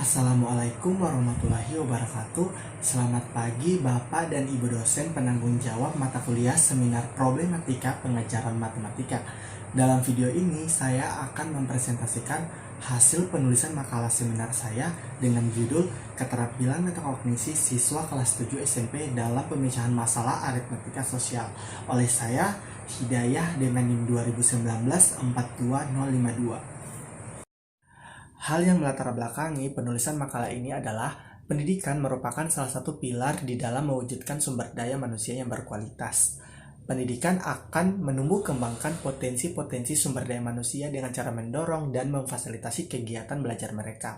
Assalamualaikum warahmatullahi wabarakatuh. Selamat pagi Bapak dan Ibu dosen penanggung jawab mata kuliah seminar problematika pengajaran matematika. Dalam video ini saya akan mempresentasikan hasil penulisan makalah seminar saya dengan judul Keterampilan Metakognisi Siswa Kelas 7 SMP dalam Pemecahan Masalah Aritmatika Sosial oleh saya Hidayah Demanim 2019 42052. Hal yang melatar belakangi penulisan makalah ini adalah pendidikan merupakan salah satu pilar di dalam mewujudkan sumber daya manusia yang berkualitas. Pendidikan akan menumbuh kembangkan potensi-potensi sumber daya manusia dengan cara mendorong dan memfasilitasi kegiatan belajar mereka.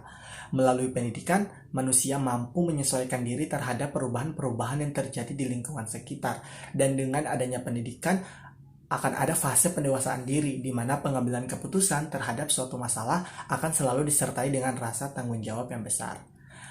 Melalui pendidikan, manusia mampu menyesuaikan diri terhadap perubahan-perubahan yang terjadi di lingkungan sekitar. Dan dengan adanya pendidikan, akan ada fase pendewasaan diri di mana pengambilan keputusan terhadap suatu masalah akan selalu disertai dengan rasa tanggung jawab yang besar.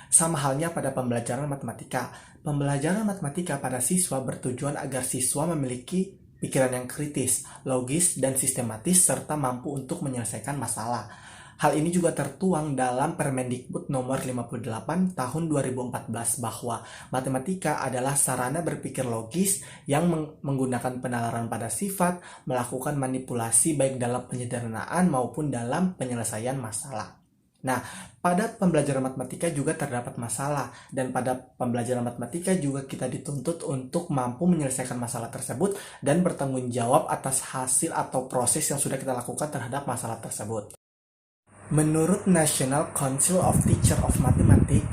Sama halnya pada pembelajaran matematika. Pembelajaran matematika pada siswa bertujuan agar siswa memiliki pikiran yang kritis, logis, dan sistematis serta mampu untuk menyelesaikan masalah. Hal ini juga tertuang dalam Permendikbud nomor 58 tahun 2014 bahwa matematika adalah sarana berpikir logis yang menggunakan penalaran pada sifat, melakukan manipulasi baik dalam penyederhanaan maupun dalam penyelesaian masalah. Nah, pada pembelajaran matematika juga terdapat masalah, dan pada pembelajaran matematika juga kita dituntut untuk mampu menyelesaikan masalah tersebut dan bertanggung jawab atas hasil atau proses yang sudah kita lakukan terhadap masalah tersebut. Menurut National Council of Teachers of Mathematics,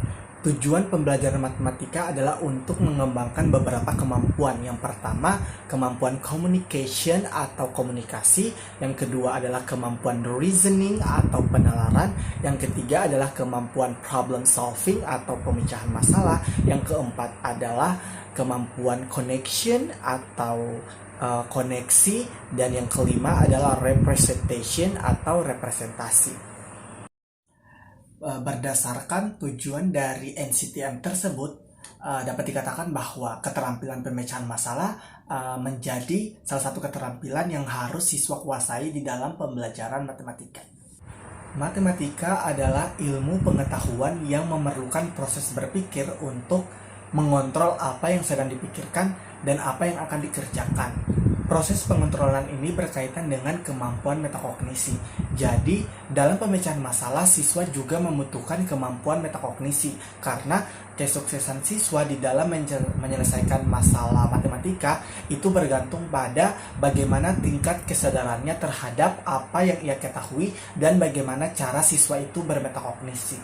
tujuan pembelajaran matematika adalah untuk mengembangkan beberapa kemampuan. Yang pertama, kemampuan communication atau komunikasi. Yang kedua adalah kemampuan reasoning atau penalaran. Yang ketiga adalah kemampuan problem solving atau pemecahan masalah. Yang keempat adalah kemampuan connection atau koneksi. Dan yang kelima adalah representation atau representasi. Berdasarkan tujuan dari NCTM tersebut, dapat dikatakan bahwa keterampilan pemecahan masalah menjadi salah satu keterampilan yang harus siswa kuasai di dalam pembelajaran matematika. Matematika adalah ilmu pengetahuan yang memerlukan proses berpikir untuk mengontrol apa yang sedang dipikirkan dan apa yang akan dikerjakan. Proses pengontrolan ini berkaitan dengan kemampuan metakognisi. Jadi, dalam pemecahan masalah, siswa juga membutuhkan kemampuan metakognisi karena kesuksesan siswa di dalam menyelesaikan masalah matematika itu bergantung pada bagaimana tingkat kesadarannya terhadap apa yang ia ketahui dan bagaimana cara siswa itu bermetakognisi.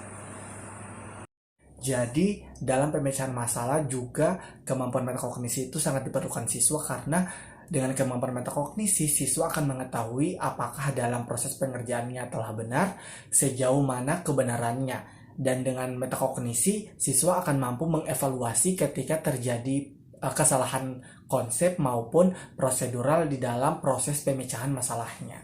Jadi, dalam pemecahan masalah juga kemampuan metakognisi itu sangat diperlukan siswa karena dengan kemampuan metakognisi, siswa akan mengetahui apakah dalam proses pengerjaannya telah benar, sejauh mana kebenarannya. Dan dengan metakognisi, siswa akan mampu mengevaluasi ketika terjadi kesalahan konsep maupun prosedural di dalam proses pemecahan masalahnya.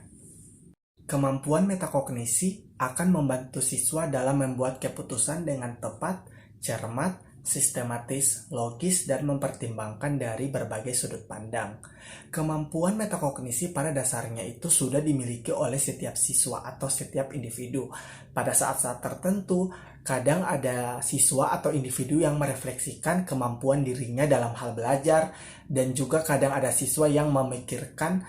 Kemampuan metakognisi akan membantu siswa dalam membuat keputusan dengan tepat, cermat, sistematis, logis, dan mempertimbangkan dari berbagai sudut pandang. Kemampuan metakognisi pada dasarnya itu sudah dimiliki oleh setiap siswa atau setiap individu. Pada saat-saat tertentu, kadang ada siswa atau individu yang merefleksikan kemampuan dirinya dalam hal belajar, dan juga kadang ada siswa yang memikirkan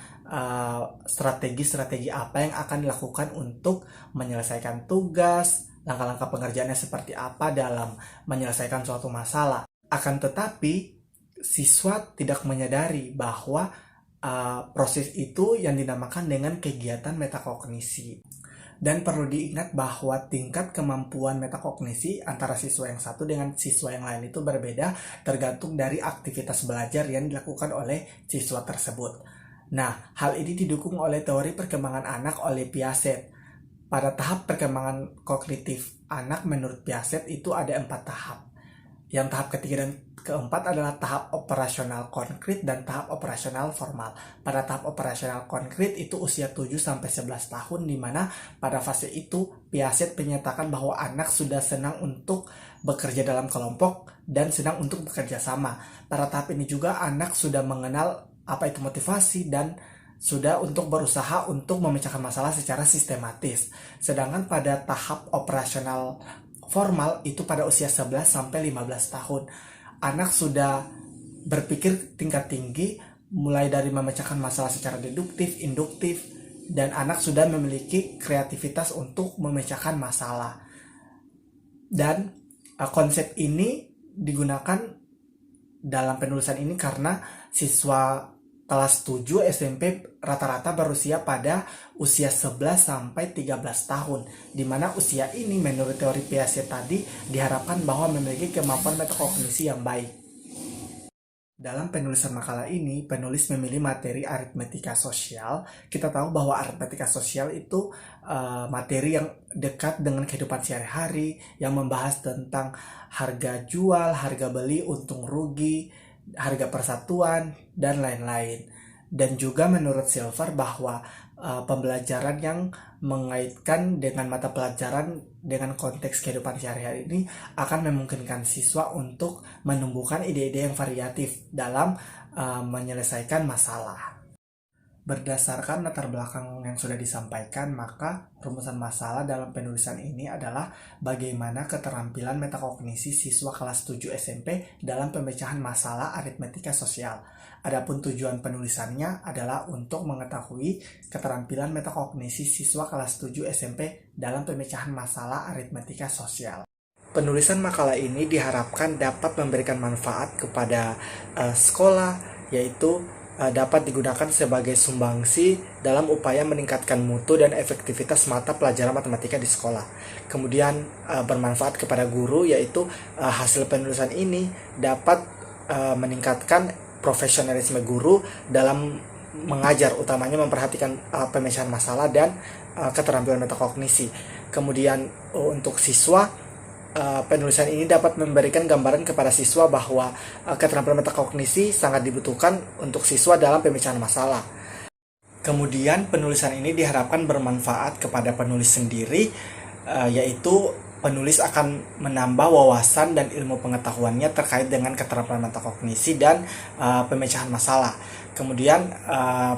strategi-strategi apa yang akan dilakukan untuk menyelesaikan tugas, langkah-langkah pengerjaannya seperti apa dalam menyelesaikan suatu masalah. Akan tetapi, siswa tidak menyadari bahwa proses itu yang dinamakan dengan kegiatan metakognisi. Dan perlu diingat bahwa tingkat kemampuan metakognisi antara siswa yang satu dengan siswa yang lain itu berbeda tergantung dari aktivitas belajar yang dilakukan oleh siswa tersebut. Nah, hal ini didukung oleh teori perkembangan anak oleh Piaget. Pada tahap perkembangan kognitif anak menurut Piaget itu ada 4 tahap. Yang tahap ketiga dan keempat adalah tahap operasional konkret dan tahap operasional formal. Pada tahap operasional konkret itu usia 7-11 tahun, di mana pada fase itu Piaget menyatakan bahwa anak sudah senang untuk bekerja dalam kelompok dan senang untuk bekerja sama. Pada tahap ini juga anak sudah mengenal apa itu motivasi dan sudah untuk berusaha untuk memecahkan masalah secara sistematis. Sedangkan pada tahap operasional formal itu pada usia 11 sampai 15 tahun. Anak sudah berpikir tingkat tinggi, mulai dari memecahkan masalah secara deduktif, induktif, dan anak sudah memiliki kreativitas untuk memecahkan masalah. Dan konsep ini digunakan dalam penulisan ini karena siswa kelas 7 SMP rata-rata berusia pada usia 11 sampai 13 tahun, di mana usia ini menurut teori Piaget tadi diharapkan bahwa memiliki kemampuan metakognisi yang baik. Dalam penulisan makalah ini, penulis memilih materi aritmetika sosial. Kita tahu bahwa aritmetika sosial itu materi yang dekat dengan kehidupan sehari-hari, yang membahas tentang harga jual, harga beli, untung rugi, harga persatuan, dan lain-lain. Dan juga menurut Silver bahwa pembelajaran yang mengaitkan dengan mata pelajaran dengan konteks kehidupan sehari-hari ini akan memungkinkan siswa untuk menumbuhkan ide-ide yang variatif dalam menyelesaikan masalah. Berdasarkan latar belakang yang sudah disampaikan, maka rumusan masalah dalam penulisan ini adalah bagaimana keterampilan metakognisi siswa kelas 7 SMP dalam pemecahan masalah aritmetika sosial. Adapun tujuan penulisannya adalah untuk mengetahui keterampilan metakognisi siswa kelas 7 SMP dalam pemecahan masalah aritmetika sosial. Penulisan makalah ini diharapkan dapat memberikan manfaat kepada sekolah, yaitu dapat digunakan sebagai sumbangsi dalam upaya meningkatkan mutu dan efektivitas mata pelajaran matematika di sekolah. Kemudian bermanfaat kepada guru, yaitu hasil penulisan ini dapat meningkatkan profesionalisme guru dalam mengajar, utamanya memperhatikan pemecahan masalah dan keterampilan metakognisi. Kemudian untuk siswa, penulisan ini dapat memberikan gambaran kepada siswa bahwa keterampilan metakognisi sangat dibutuhkan untuk siswa dalam pemecahan masalah. Kemudian penulisan ini diharapkan bermanfaat kepada penulis sendiri, yaitu penulis akan menambah wawasan dan ilmu pengetahuannya terkait dengan keterampilan metakognisi dan pemecahan masalah. Kemudian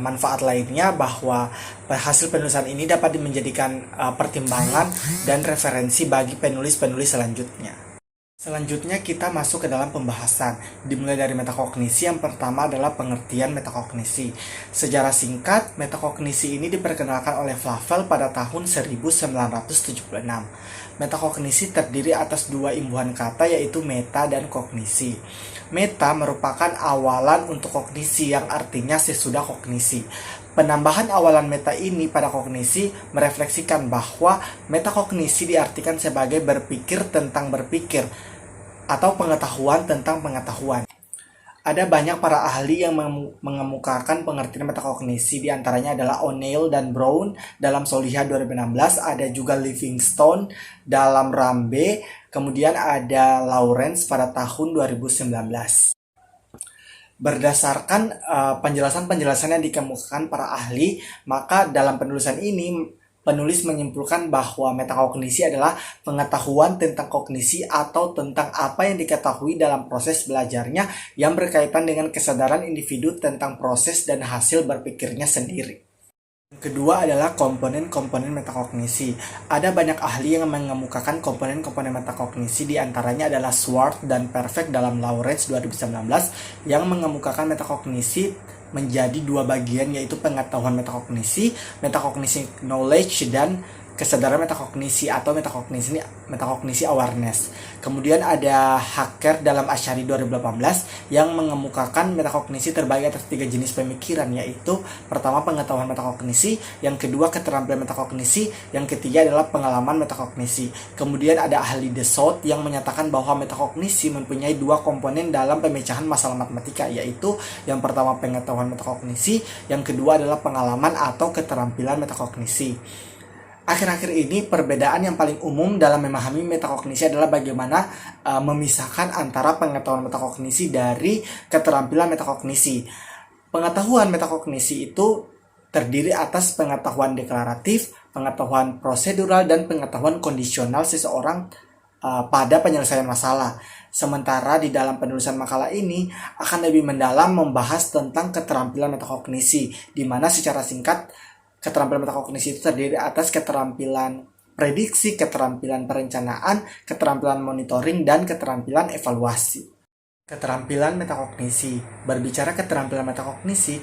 manfaat lainnya bahwa hasil penulisan ini dapat menjadikan pertimbangan dan referensi bagi penulis-penulis selanjutnya. Selanjutnya kita masuk ke dalam pembahasan, dimulai dari metakognisi. Yang pertama adalah pengertian metakognisi. Secara singkat, metakognisi ini diperkenalkan oleh Flavel pada tahun 1976. Metakognisi terdiri atas dua imbuhan kata, yaitu meta dan kognisi. Meta merupakan awalan untuk kognisi yang artinya sesudah kognisi. Penambahan awalan meta ini pada kognisi merefleksikan bahwa metakognisi diartikan sebagai berpikir tentang berpikir atau pengetahuan tentang pengetahuan. Ada banyak para ahli yang mengemukakan pengertian metakognisi, diantaranya adalah O'Neill dan Brown dalam Soliha 2016, ada juga Livingstone dalam Rambe, kemudian ada Lawrence pada tahun 2019. Berdasarkan penjelasan-penjelasan yang dikemukakan para ahli, maka dalam penulisan ini penulis menyimpulkan bahwa metakognisi adalah pengetahuan tentang kognisi atau tentang apa yang diketahui dalam proses belajarnya yang berkaitan dengan kesadaran individu tentang proses dan hasil berpikirnya sendiri. Kedua adalah komponen-komponen metakognisi. Ada banyak ahli yang mengemukakan komponen-komponen metakognisi, diantaranya adalah Swart dan Perfect dalam Lawrence 2019 yang mengemukakan metakognisi menjadi dua bagian, yaitu pengetahuan metakognisi knowledge, dan kesadaran metakognisi atau metakognisi awareness. Kemudian ada Hacker dalam Ashari 2018 yang mengemukakan metakognisi terbagi atas 3 jenis pemikiran, yaitu pertama pengetahuan metakognisi, yang kedua keterampilan metakognisi, yang ketiga adalah pengalaman metakognisi. Kemudian ada ahli Dassault yang menyatakan bahwa metakognisi mempunyai dua komponen dalam pemecahan masalah matematika, yaitu yang pertama pengetahuan metakognisi, yang kedua adalah pengalaman atau keterampilan metakognisi. Akhir-akhir ini perbedaan yang paling umum dalam memahami metakognisi adalah bagaimana memisahkan antara pengetahuan metakognisi dari keterampilan metakognisi. Pengetahuan metakognisi itu terdiri atas pengetahuan deklaratif, pengetahuan prosedural, dan pengetahuan kondisional seseorang pada penyelesaian masalah. Sementara di dalam penulisan makalah ini akan lebih mendalam membahas tentang keterampilan metakognisi, di mana secara singkat keterampilan metakognisi itu terdiri atas keterampilan prediksi, keterampilan perencanaan, keterampilan monitoring, dan keterampilan evaluasi. Keterampilan metakognisi. Berbicara keterampilan metakognisi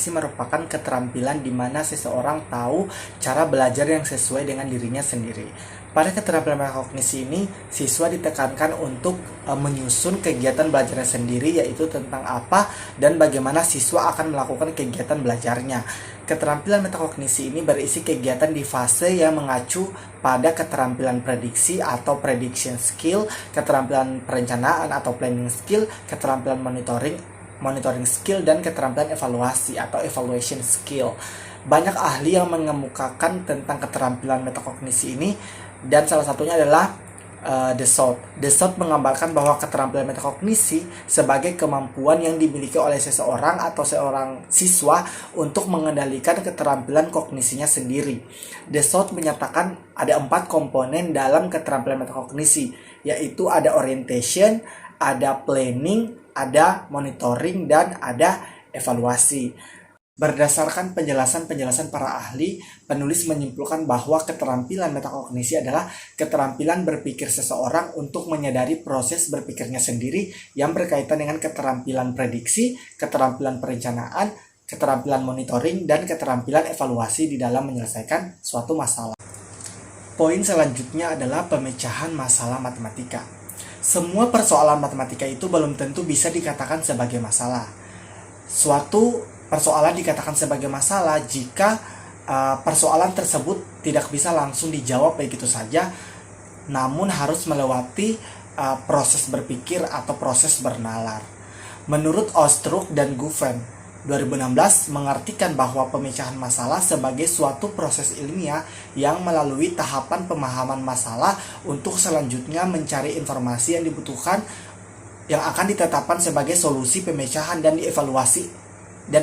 merupakan keterampilan di mana seseorang tahu cara belajar yang sesuai dengan dirinya sendiri. Pada keterampilan metakognisi ini, siswa ditekankan untuk menyusun kegiatan belajarnya sendiri, yaitu tentang apa dan bagaimana siswa akan melakukan kegiatan belajarnya. Keterampilan metakognisi ini berisi kegiatan di fase yang mengacu pada keterampilan prediksi atau prediction skill, keterampilan perencanaan atau planning skill, keterampilan monitoring skill, dan keterampilan evaluasi atau evaluation skill. Banyak ahli yang mengemukakan tentang keterampilan metakognisi ini, dan salah satunya adalah Dassault. Dassault menggambarkan bahwa keterampilan metakognisi sebagai kemampuan yang dimiliki oleh seseorang atau seorang siswa untuk mengendalikan keterampilan kognisinya sendiri. Dassault menyatakan ada 4 komponen dalam keterampilan metakognisi, yaitu ada orientation, ada planning, ada monitoring, dan ada evaluasi. Berdasarkan penjelasan para ahli, penulis menyimpulkan bahwa keterampilan metakognisi adalah keterampilan berpikir seseorang untuk menyadari proses berpikirnya sendiri yang berkaitan dengan keterampilan prediksi, keterampilan perencanaan, keterampilan monitoring, dan keterampilan evaluasi di dalam menyelesaikan suatu masalah. Poin selanjutnya adalah pemecahan masalah matematika. Semua persoalan matematika itu belum tentu bisa dikatakan sebagai masalah. Suatu persoalan dikatakan sebagai masalah jika persoalan tersebut tidak bisa langsung dijawab begitu saja, namun harus melewati proses berpikir atau proses bernalar. Menurut Ostruck dan Guven, 2016 mengartikan bahwa pemecahan masalah sebagai suatu proses ilmiah yang melalui tahapan pemahaman masalah untuk selanjutnya mencari informasi yang dibutuhkan yang akan ditetapkan sebagai solusi pemecahan dan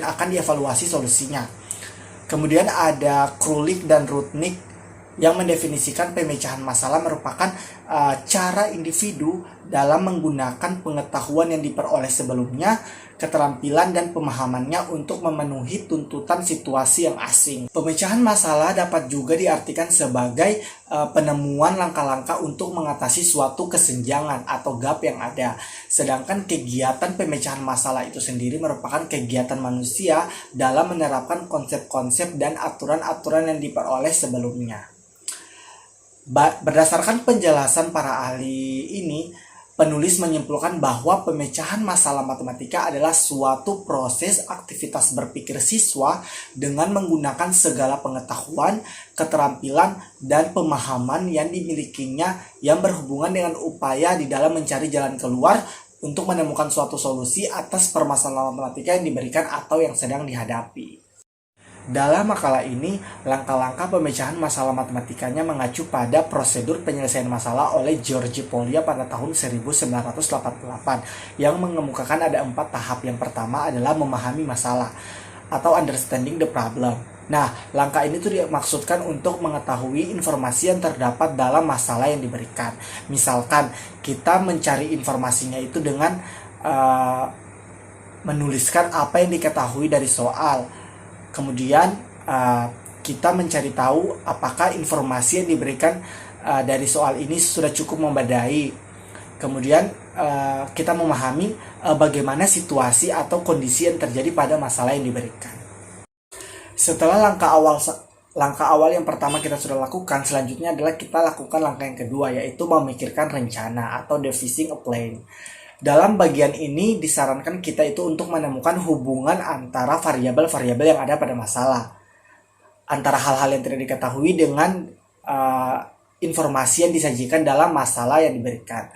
akan dievaluasi solusinya. Kemudian ada Krulik dan Rudnick yang mendefinisikan pemecahan masalah merupakan cara individu dalam menggunakan pengetahuan yang diperoleh sebelumnya, keterampilan dan pemahamannya untuk memenuhi tuntutan situasi yang asing. Pemecahan masalah dapat juga diartikan sebagai penemuan langkah-langkah untuk mengatasi suatu kesenjangan atau gap yang ada. Sedangkan kegiatan pemecahan masalah itu sendiri merupakan kegiatan manusia dalam menerapkan konsep-konsep dan aturan-aturan yang diperoleh sebelumnya. Berdasarkan penjelasan para ahli ini, penulis menyimpulkan bahwa pemecahan masalah matematika adalah suatu proses aktivitas berpikir siswa dengan menggunakan segala pengetahuan, keterampilan, dan pemahaman yang dimilikinya yang berhubungan dengan upaya di dalam mencari jalan keluar untuk menemukan suatu solusi atas permasalahan matematika yang diberikan atau yang sedang dihadapi. Dalam makalah ini, langkah-langkah pemecahan masalah matematikanya mengacu pada prosedur penyelesaian masalah oleh George Polya pada tahun 1988 yang mengemukakan ada 4 tahap. Yang pertama adalah memahami masalah atau understanding the problem. Nah, langkah ini tuh dimaksudkan untuk mengetahui informasi yang terdapat dalam masalah yang diberikan. Misalkan kita mencari informasinya itu dengan menuliskan apa yang diketahui dari soal. Kemudian kita mencari tahu apakah informasi yang diberikan dari soal ini sudah cukup memadai. Kemudian kita memahami bagaimana situasi atau kondisi yang terjadi pada masalah yang diberikan. Setelah langkah awal yang pertama kita sudah lakukan, selanjutnya adalah kita lakukan langkah yang kedua, yaitu memikirkan rencana atau devising a plan. Dalam bagian ini disarankan kita itu untuk menemukan hubungan antara variabel-variabel yang ada pada masalah, antara hal-hal yang tidak diketahui dengan informasi yang disajikan dalam masalah yang diberikan.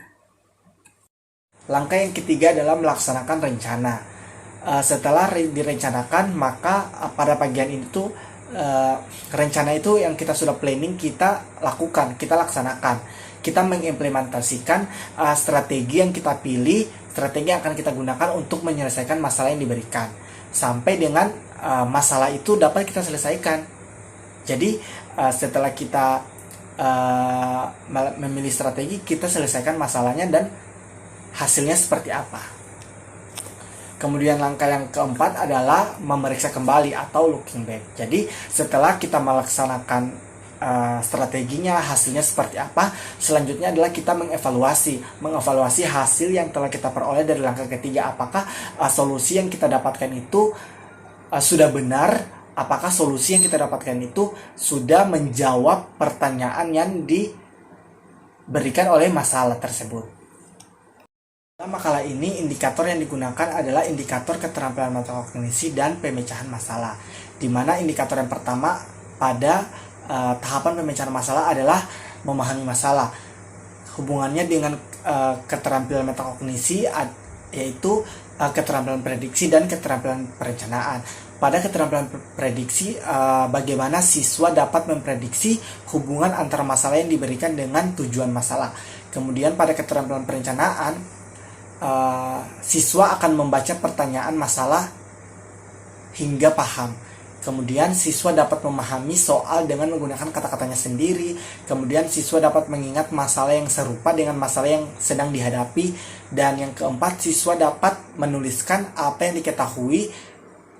Langkah yang ketiga adalah melaksanakan rencana. Setelah direncanakan, maka pada bagian itu rencana itu yang kita sudah planning kita lakukan, kita laksanakan. Kita mengimplementasikan strategi yang kita pilih, strategi yang akan kita gunakan untuk menyelesaikan masalah yang diberikan sampai dengan masalah itu dapat kita selesaikan. Jadi setelah kita memilih strategi, kita selesaikan masalahnya dan hasilnya seperti apa. Kemudian langkah yang keempat adalah memeriksa kembali atau looking back. Jadi setelah kita melaksanakan strateginya, hasilnya seperti apa. Selanjutnya adalah kita mengevaluasi hasil yang telah kita peroleh dari langkah ketiga. Apakah solusi yang kita dapatkan itu sudah benar, apakah solusi yang kita dapatkan itu sudah menjawab pertanyaan yang diberikan oleh masalah tersebut. Dalam makalah ini, indikator yang digunakan adalah indikator keterampilan metakognisi dan pemecahan masalah, di mana indikator yang pertama pada tahapan pemecahan masalah adalah memahami masalah. Hubungannya dengan keterampilan metakognisi yaitu keterampilan prediksi dan keterampilan perencanaan. Pada keterampilan prediksi, bagaimana siswa dapat memprediksi hubungan antara masalah yang diberikan dengan tujuan masalah. Kemudian pada keterampilan perencanaan, siswa akan membaca pertanyaan masalah hingga paham. Kemudian siswa dapat memahami soal dengan menggunakan kata-katanya sendiri. Kemudian siswa dapat mengingat masalah yang serupa dengan masalah yang sedang dihadapi. Dan yang keempat, siswa dapat menuliskan apa yang diketahui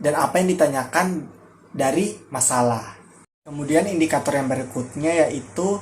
dan apa yang ditanyakan dari masalah. Kemudian indikator yang berikutnya yaitu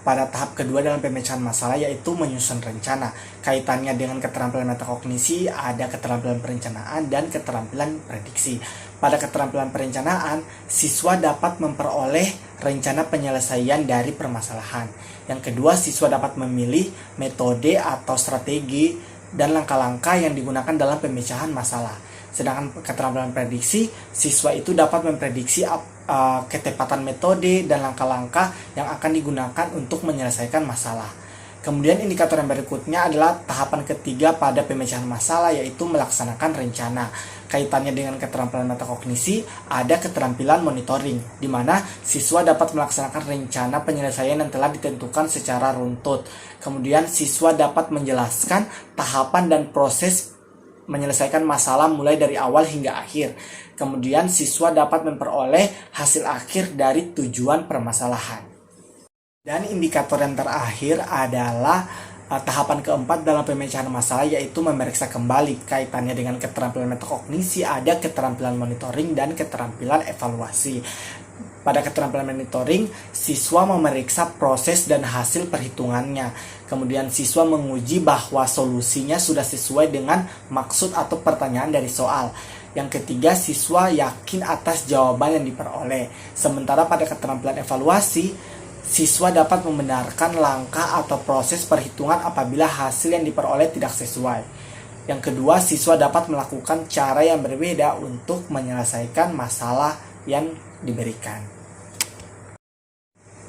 pada tahap kedua dalam pemecahan masalah, yaitu menyusun rencana. Kaitannya dengan keterampilan metakognisi ada keterampilan perencanaan dan keterampilan prediksi. Pada keterampilan perencanaan, siswa dapat memperoleh rencana penyelesaian dari permasalahan. Yang kedua, siswa dapat memilih metode atau strategi dan langkah-langkah yang digunakan dalam pemecahan masalah. Sedangkan keterampilan prediksi, siswa itu dapat memprediksi ketepatan metode dan langkah-langkah yang akan digunakan untuk menyelesaikan masalah. Kemudian indikator yang berikutnya adalah tahapan ketiga pada pemecahan masalah, yaitu melaksanakan rencana. Kaitannya dengan keterampilan metakognisi ada keterampilan monitoring, di mana siswa dapat melaksanakan rencana penyelesaian yang telah ditentukan secara runtut. Kemudian siswa dapat menjelaskan tahapan dan proses menyelesaikan masalah mulai dari awal hingga akhir. Kemudian siswa dapat memperoleh hasil akhir dari tujuan permasalahan. Dan indikator yang terakhir adalah tahapan keempat dalam pemecahan masalah, yaitu memeriksa kembali. Kaitannya dengan keterampilan metakognisi ada keterampilan monitoring dan keterampilan evaluasi. Pada keterampilan monitoring, siswa memeriksa proses dan hasil perhitungannya. Kemudian siswa menguji bahwa solusinya sudah sesuai dengan maksud atau pertanyaan dari soal. Yang ketiga, siswa yakin atas jawaban yang diperoleh. Sementara pada keterampilan evaluasi, siswa dapat membenarkan langkah atau proses perhitungan apabila hasil yang diperoleh tidak sesuai. Yang kedua, siswa dapat melakukan cara yang berbeda untuk menyelesaikan masalah yang diberikan.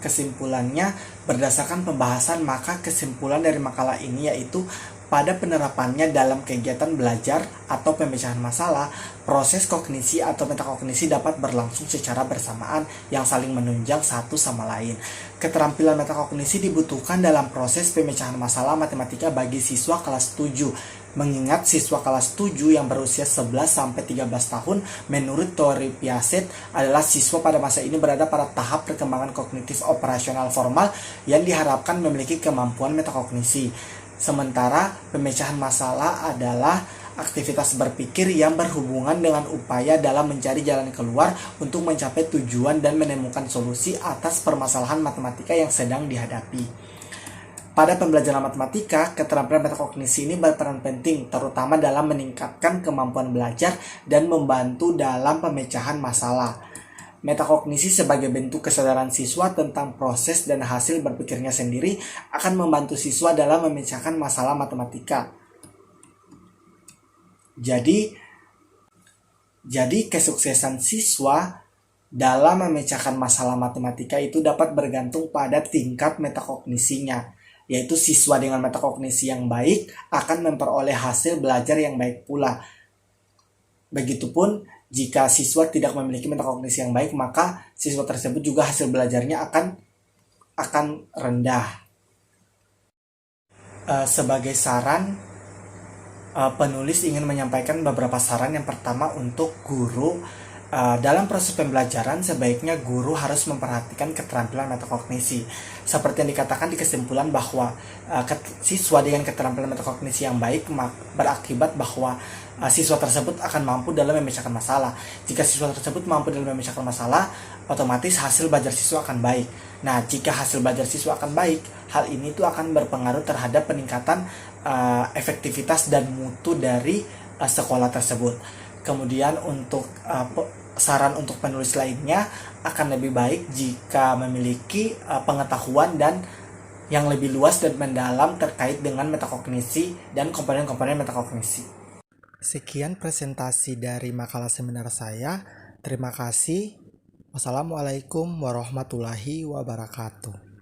Kesimpulannya, berdasarkan pembahasan, maka kesimpulan dari makalah ini yaitu pada penerapannya dalam kegiatan belajar atau pemecahan masalah, proses kognisi atau metakognisi dapat berlangsung secara bersamaan yang saling menunjang satu sama lain. Keterampilan metakognisi dibutuhkan dalam proses pemecahan masalah matematika bagi siswa kelas 7. Mengingat siswa kelas 7 yang berusia 11-13 tahun menurut teori Piaget adalah siswa pada masa ini berada pada tahap perkembangan kognitif operasional formal yang diharapkan memiliki kemampuan metakognisi. Sementara pemecahan masalah adalah aktivitas berpikir yang berhubungan dengan upaya dalam mencari jalan keluar untuk mencapai tujuan dan menemukan solusi atas permasalahan matematika yang sedang dihadapi. Pada pembelajaran matematika, keterampilan metakognisi ini berperan penting, terutama dalam meningkatkan kemampuan belajar dan membantu dalam pemecahan masalah. Metakognisi sebagai bentuk kesadaran siswa tentang proses dan hasil berpikirnya sendiri akan membantu siswa dalam memecahkan masalah matematika. Jadi kesuksesan siswa dalam memecahkan masalah matematika itu dapat bergantung pada tingkat metakognisinya. Yaitu siswa dengan metakognisi yang baik akan memperoleh hasil belajar yang baik pula. Begitupun jika siswa tidak memiliki metakognisi yang baik, maka siswa tersebut juga hasil belajarnya akan rendah. Sebagai saran, penulis ingin menyampaikan beberapa saran. Yang pertama, untuk guru, Dalam proses pembelajaran, sebaiknya guru harus memperhatikan keterampilan metakognisi. Seperti yang dikatakan di kesimpulan bahwa siswa dengan keterampilan metakognisi yang baik berakibat bahwa siswa tersebut akan mampu dalam memecahkan masalah. Jika siswa tersebut mampu dalam memecahkan masalah, otomatis hasil belajar siswa akan baik. Nah, jika hasil belajar siswa akan baik, hal ini tuh akan berpengaruh terhadap peningkatan efektivitas dan mutu dari sekolah tersebut. Kemudian untuk saran untuk penulis lainnya, akan lebih baik jika memiliki pengetahuan dan yang lebih luas dan mendalam terkait dengan metakognisi dan komponen-komponen metakognisi. Sekian presentasi dari makalah seminar saya. Terima kasih. Wassalamualaikum warahmatullahi wabarakatuh.